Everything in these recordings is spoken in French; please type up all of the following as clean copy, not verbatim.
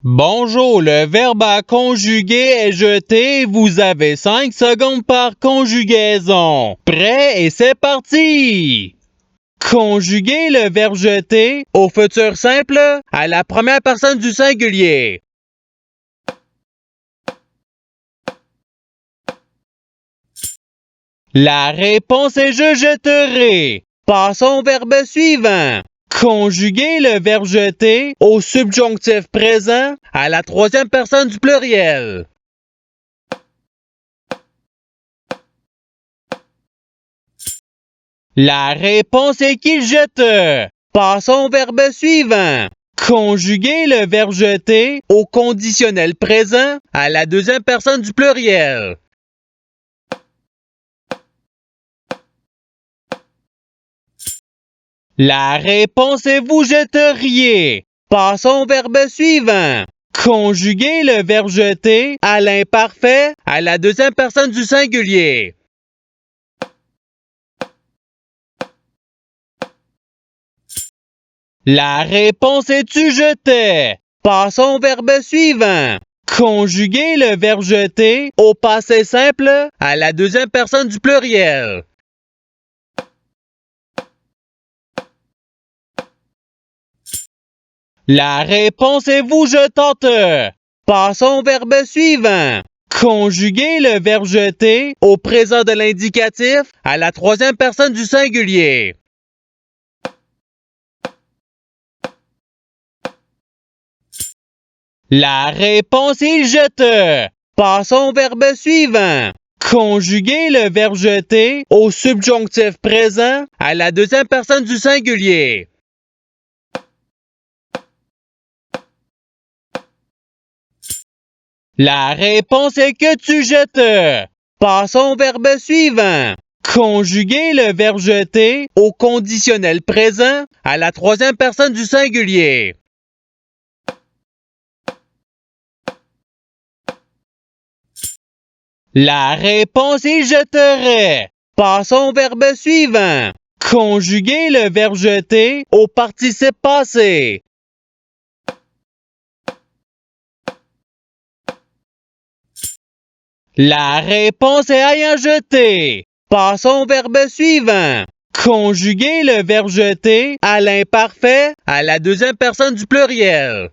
Bonjour, le verbe à conjuguer est jeté. Vous avez 5 secondes par conjugaison. Prêt et c'est parti! Conjuguer le verbe jeter au futur simple à la première personne du singulier. La réponse est je jetterai. Passons au verbe suivant. Conjuguer le verbe jeter au subjonctif présent à la troisième personne du pluriel. La réponse est qu'il jette. Passons au verbe suivant. Conjuguer le verbe jeter au conditionnel présent à la deuxième personne du pluriel. La réponse est vous jetteriez. Passons au verbe suivant. Conjuguer le verbe jeter à l'imparfait à la deuxième personne du singulier. La réponse est tu jetais. Passons au verbe suivant. Conjuguer le verbe jeter au passé simple à la deuxième personne du pluriel. La réponse est vous jetante. Passons au verbe suivant. Conjuguer le verbe jeter au présent de l'indicatif à la troisième personne du singulier. La réponse est il jette. Passons au verbe suivant. Conjuguer le verbe jeter au subjonctif présent à la deuxième personne du singulier. La réponse est que tu jettes. Passons au verbe suivant. Conjuguer le verbe jeter au conditionnel présent à la troisième personne du singulier. La réponse est jetterait. Passons au verbe suivant. Conjuguer le verbe jeter au participe passé. La réponse est ayant jeté. Passons au verbe suivant. Conjuguer le verbe jeter à l'imparfait à la deuxième personne du pluriel.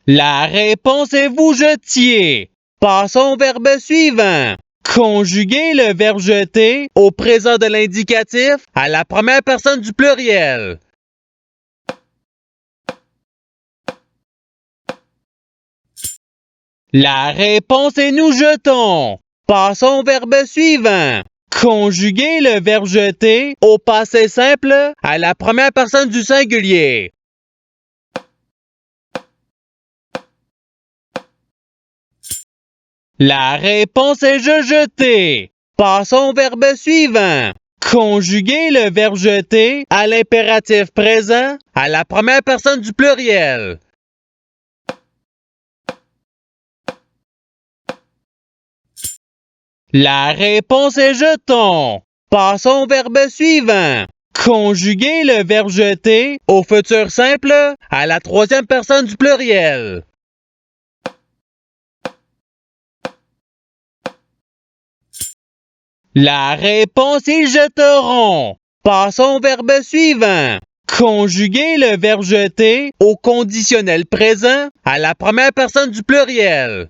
La réponse est vous jetiez. Passons au verbe suivant. Conjuguer le verbe jeter au présent de l'indicatif à la première personne du pluriel. La réponse est nous jetons. Passons au verbe suivant. Conjuguer le verbe jeter au passé simple à la première personne du singulier. La réponse est je jeter. Passons au verbe suivant. Conjuguer le verbe jeter à l'impératif présent à la première personne du pluriel. La réponse est jetons. Passons au verbe suivant. Conjuguer le verbe jeter au futur simple à la troisième personne du pluriel. La réponse est ils jetteront. Passons au verbe suivant. Conjuguer le verbe jeter au conditionnel présent à la première personne du pluriel.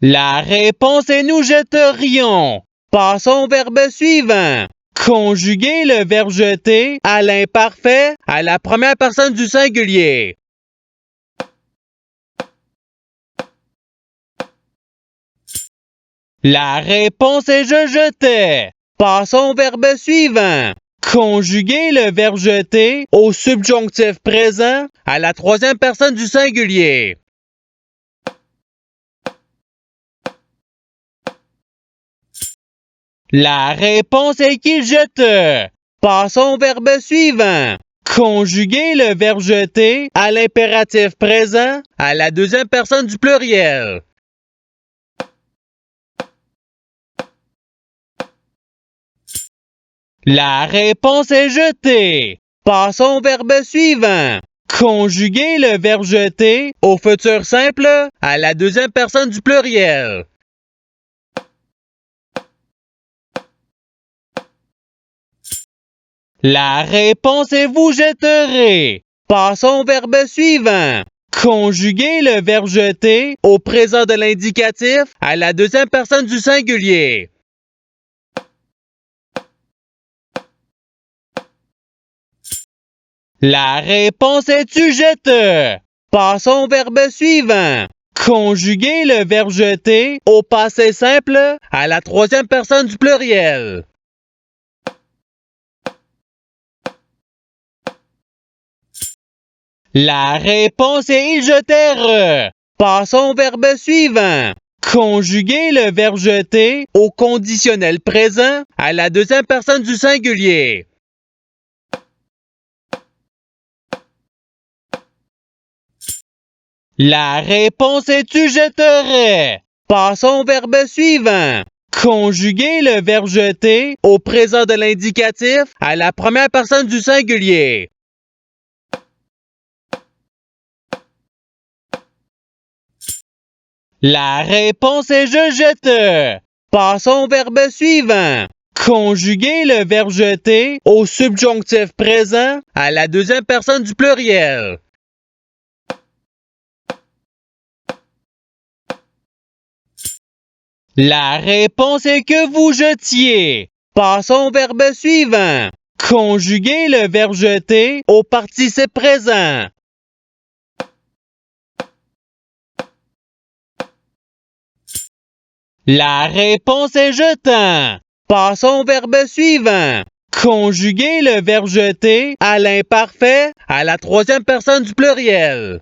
La réponse est nous jetterions. Passons au verbe suivant. Conjuguer le verbe jeter à l'imparfait à la première personne du singulier. La réponse est je jetais. Passons au verbe suivant. Conjuguer le verbe jeter au subjonctif présent à la troisième personne du singulier. La réponse est qu'il jette. Passons au verbe suivant. Conjuguer le verbe jeter à l'impératif présent à la deuxième personne du pluriel. La réponse est jetée. Passons au verbe suivant. Conjuguer le verbe jeter au futur simple à la deuxième personne du pluriel. La réponse est vous jetterez. Passons au verbe suivant. Conjuguer le verbe jeter au présent de l'indicatif à la deuxième personne du singulier. La réponse est tu jettes. Passons au verbe suivant. Conjuguer le verbe jeter au passé simple à la troisième personne du pluriel. La réponse est ils jetèrent. Passons au verbe suivant. Conjuguer le verbe jeter au conditionnel présent à la deuxième personne du singulier. La réponse est tu jetterais. Passons au verbe suivant. Conjuguer le verbe jeter au présent de l'indicatif à la première personne du singulier. La réponse est je jette. Passons au verbe suivant. Conjuguer le verbe jeter au subjonctif présent à la deuxième personne du pluriel. La réponse est que vous jetiez. Passons au verbe suivant. Conjuguer le verbe jeter au participe présent. La réponse est jetant. Passons au verbe suivant. Conjuguer le verbe jeter à l'imparfait à la troisième personne du pluriel.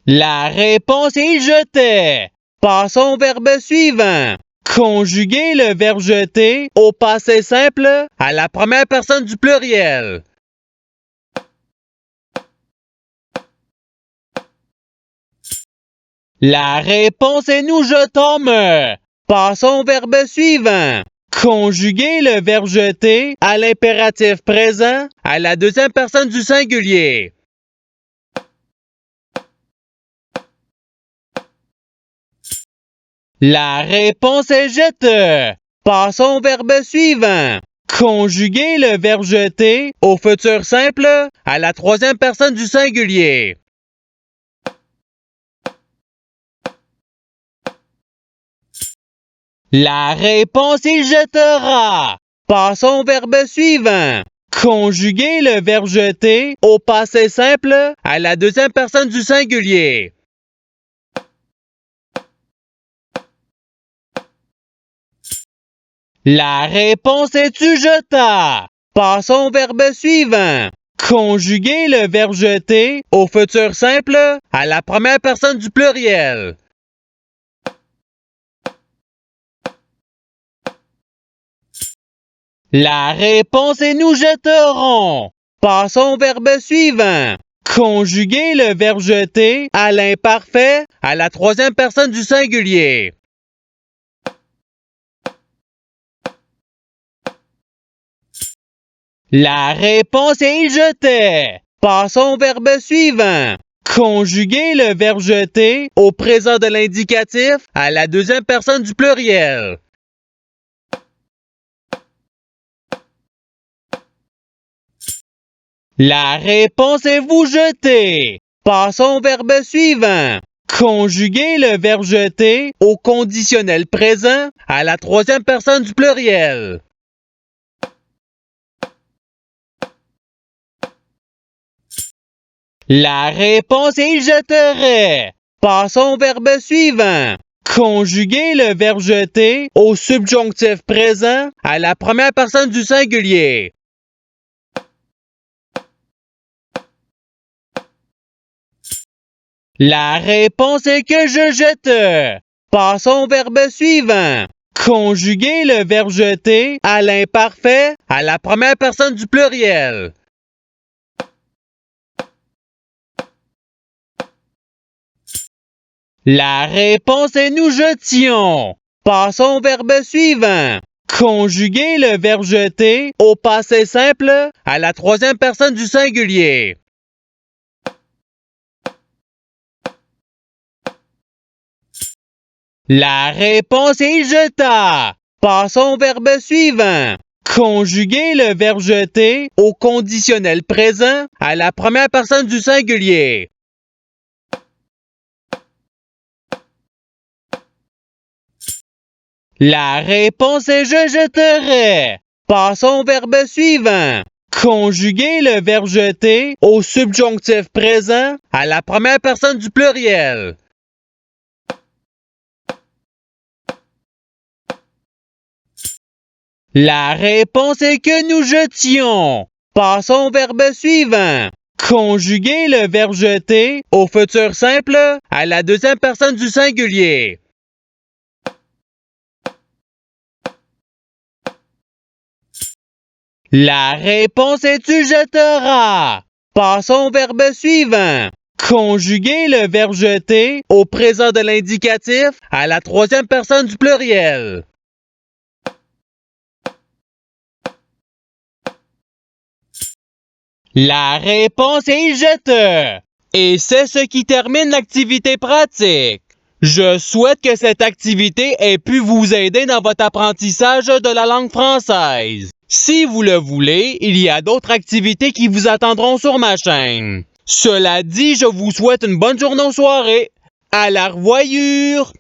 La réponse est il jetait. Passons au verbe suivant. Conjuguer le verbe jeter au passé simple à la première personne du pluriel. La réponse est nous jetâmes. Passons au verbe suivant. Conjuguer le verbe jeter à l'impératif présent à la deuxième personne du singulier. La réponse est jette. Passons au verbe suivant. Conjuguer le verbe jeter au futur simple à la troisième personne du singulier. La réponse il jettera. Passons au verbe suivant. Conjuguer le verbe jeter au passé simple à la deuxième personne du singulier. La réponse est tu jeta. Passons au verbe suivant. Conjuguer le verbe jeter au futur simple à la première personne du pluriel. La réponse est nous jetterons. Passons au verbe suivant. Conjuguer le verbe jeter à l'imparfait à la troisième personne du singulier. La réponse est il jetait. Passons au verbe suivant. Conjuguer le verbe jeter au présent de l'indicatif à la deuxième personne du pluriel. La réponse est vous jetez. Passons au verbe suivant. Conjuguer le verbe jeter au conditionnel présent à la troisième personne du pluriel. La réponse est il jetterait. Passons au verbe suivant. Conjuguer le verbe jeter au subjonctif présent à la première personne du singulier. La réponse est que je jette. Passons au verbe suivant. Conjuguer le verbe jeter à l'imparfait à la première personne du pluriel. La réponse est nous jetions. Passons au verbe suivant. Conjuguer le verbe jeter au passé simple à la troisième personne du singulier. La réponse est il jeta. Passons au verbe suivant. Conjuguer le verbe jeter au conditionnel présent à la première personne du singulier. La réponse est je jetterai. Passons au verbe suivant. Conjuguer le verbe jeter au subjonctif présent à la première personne du pluriel. La réponse est que nous jetions. Passons au verbe suivant. Conjuguer le verbe jeter au futur simple à la deuxième personne du singulier. La réponse est tu jetteras. Passons au verbe suivant. Conjuguer le verbe jeter au présent de l'indicatif à la troisième personne du pluriel. La réponse est il jette. Et c'est ce qui termine l'activité pratique. Je souhaite que cette activité ait pu vous aider dans votre apprentissage de la langue française. Si vous le voulez, il y a d'autres activités qui vous attendront sur ma chaîne. Cela dit, je vous souhaite une bonne journée ou soirée. À la revoyure!